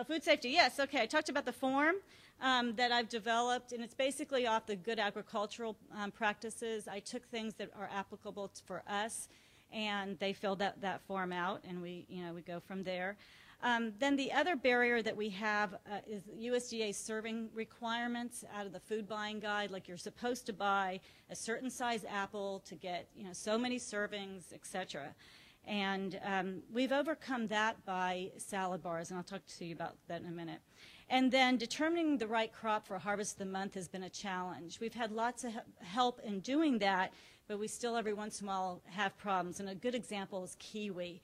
Food safety, yes, okay. I talked about the form that I've developed, and it's basically off the good agricultural practices. I took things that are applicable for us, and they filled that form out, and we go from there. Then the other barrier that we have is USDA serving requirements out of the food buying guide, like you're supposed to buy a certain size apple to get so many servings, etc. And we've overcome that by salad bars, and I'll talk to you about that in a minute. And then determining the right crop for harvest of the month has been a challenge. We've had lots of help in doing that, but we still every once in a while have problems. And a good example is kiwi.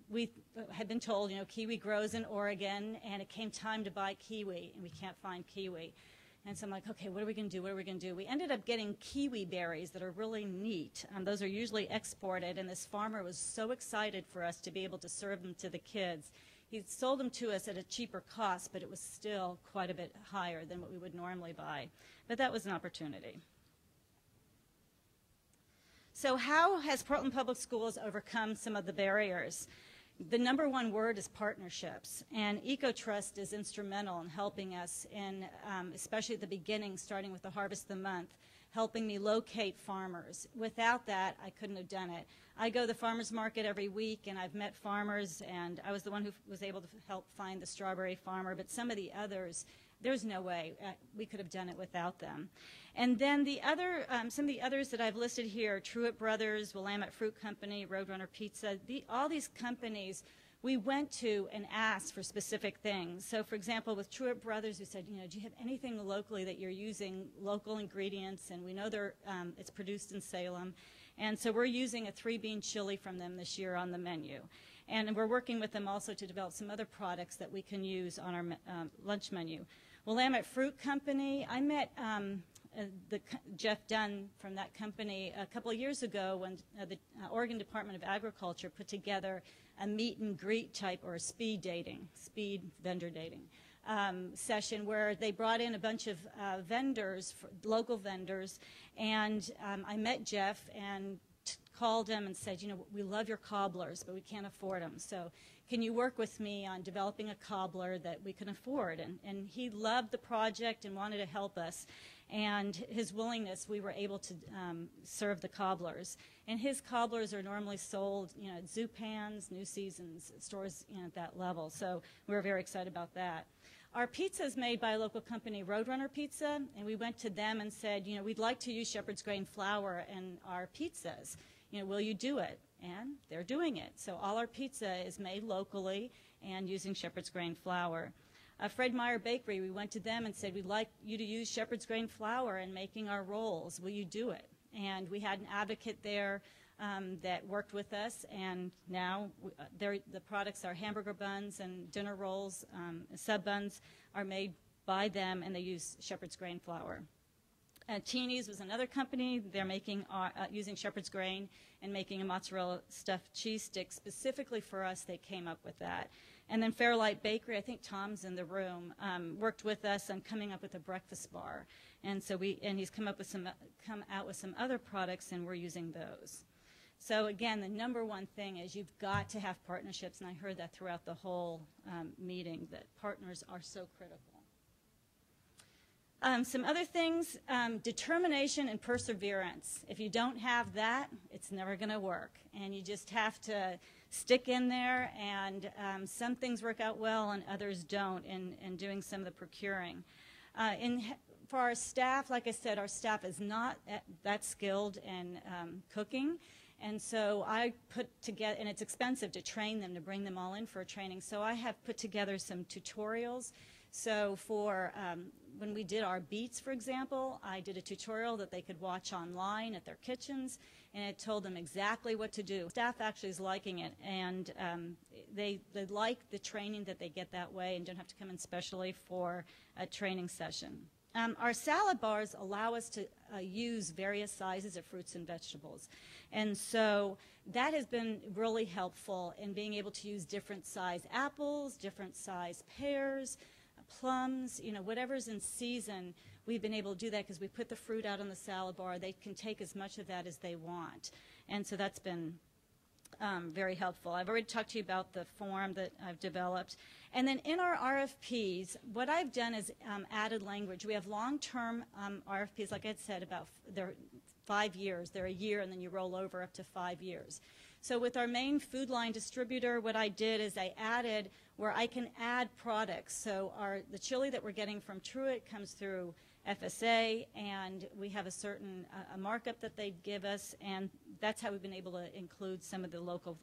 We had been told, kiwi grows in Oregon, and it came time to buy kiwi, and we can't find kiwi. And so I'm like, okay, what are we going to do? What are we going to do? We ended up getting kiwi berries that are really neat. Those are usually exported, and this farmer was so excited for us to be able to serve them to the kids. He sold them to us at a cheaper cost, but it was still quite a bit higher than what we would normally buy. But that was an opportunity. So how has Portland Public Schools overcome some of the barriers? The number one word is partnerships, and EcoTrust is instrumental in helping us in, especially at the beginning, starting with the harvest of the month, helping me locate farmers. Without that, I couldn't have done it. I go to the farmers market every week, and I've met farmers, and I was the one who was able to help find the strawberry farmer, but some of the others, there's no way we could have done it without them. And then the other, some of the others that I've listed here, Truett Brothers, Willamette Fruit Company, Roadrunner Pizza, all these companies, we went to and asked for specific things. So for example, with Truett Brothers, we said, do you have anything locally that you're using, local ingredients, and we know it's produced in Salem. And so we're using a 3-bean chili from them this year on the menu. And we're working with them also to develop some other products that we can use on our lunch menu. Willamette Fruit Company, I met Jeff Dunn from that company a couple of years ago when the Oregon Department of Agriculture put together a meet and greet type or a speed vendor dating session where they brought in a bunch of vendors, local vendors, and I met Jeff and called him and said, we love your cobblers, but we can't afford them. So can you work with me on developing a cobbler that we can afford? And he loved the project and wanted to help us. And his willingness, we were able to serve the cobblers. And his cobblers are normally sold, at Zupans, New Seasons, stores, at that level. So we were very excited about that. Our pizza is made by a local company, Roadrunner Pizza, and we went to them and said, we'd like to use shepherd's grain flour in our pizzas. Will you do it? And they're doing it. So all our pizza is made locally and using shepherd's grain flour. Fred Meyer Bakery, we went to them and said, we'd like you to use shepherd's grain flour in making our rolls. Will you do it? And we had an advocate there that worked with us, and now the products, our hamburger buns and dinner rolls, sub buns, are made by them, and they use shepherd's grain flour. Teeny's was another company. They're making using shepherd's grain and making a mozzarella stuffed cheese stick specifically for us. They came up with that. And then Fairlight Bakery, I think Tom's in the room, worked with us on coming up with a breakfast bar. And so he's come out with some other products, and we're using those. So again, the number one thing is you've got to have partnerships, and I heard that throughout the whole meeting, that partners are so critical. Some other things, determination and perseverance. If you don't have that, it's never going to work. And you just have to stick in there, and some things work out well and others don't in doing some of the procuring. For our staff, like I said, our staff is not that skilled in cooking. And so I put together, and it's expensive to train them, to bring them all in for a training. So I have put together some tutorials. So for when we did our beets, for example, I did a tutorial that they could watch online at their kitchens, and it told them exactly what to do. Staff actually is liking it, and they like the training that they get that way and don't have to come in specially for a training session. Our salad bars allow us to use various sizes of fruits and vegetables. And so that has been really helpful in being able to use different size apples, different size pears, plums, whatever's in season. We've been able to do that because we put the fruit out on the salad bar. They can take as much of that as they want. And so that's been very helpful. I've already talked to you about the form that I've developed. And then in our RFPs, what I've done is added language. We have long-term RFPs, like I said, they're 5 years. They're a year, and then you roll over up to 5 years. So with our main food line distributor, what I did is I added where I can add products. So the chili that we're getting from Truett comes through FSA, and we have a certain a markup that they give us, and that's how we've been able to include some of the local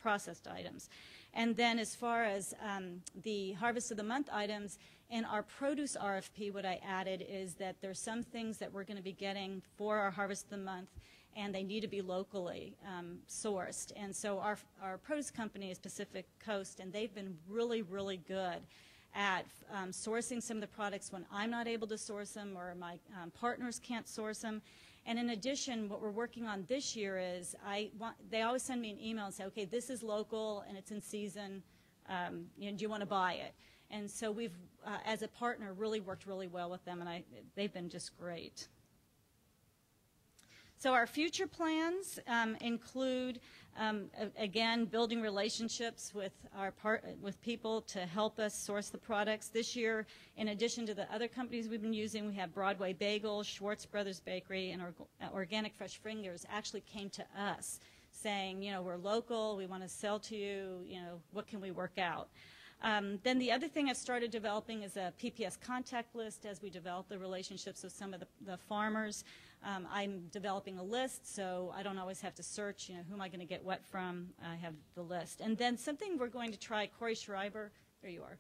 processed items. And then as far as the Harvest of the Month items, in our produce RFP, what I added is that there's some things that we're going to be getting for our Harvest of the Month, and they need to be locally sourced. And so our produce company is Pacific Coast, and they've been really, really good at sourcing some of the products when I'm not able to source them or my partners can't source them. And in addition, what we're working on this year is they always send me an email and say, okay, this is local and it's in season, do you want to buy it? And so we've, as a partner, really worked really well with them, and they've been just great. So our future plans include, again, building relationships with with people to help us source the products. This year, in addition to the other companies we've been using, we have Broadway Bagel, Schwartz Brothers Bakery, and Organic Fresh Fingers actually came to us saying, we're local, we want to sell to you, what can we work out? Then the other thing I've started developing is a PPS contact list as we develop the relationships with some of the farmers. I'm developing a list, so I don't always have to search, who am I going to get what from? I have the list. And then something we're going to try, Corey Schreiber, there you are.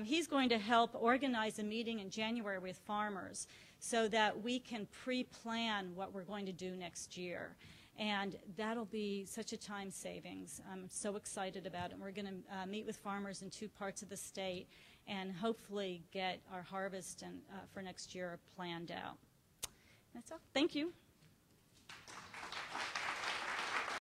He's going to help organize a meeting in January with farmers so that we can pre-plan what we're going to do next year. And that'll be such a time savings. I'm so excited about it. We're going to meet with farmers in 2 parts of the state and hopefully get our harvest for next year planned out. That's all. Thank you.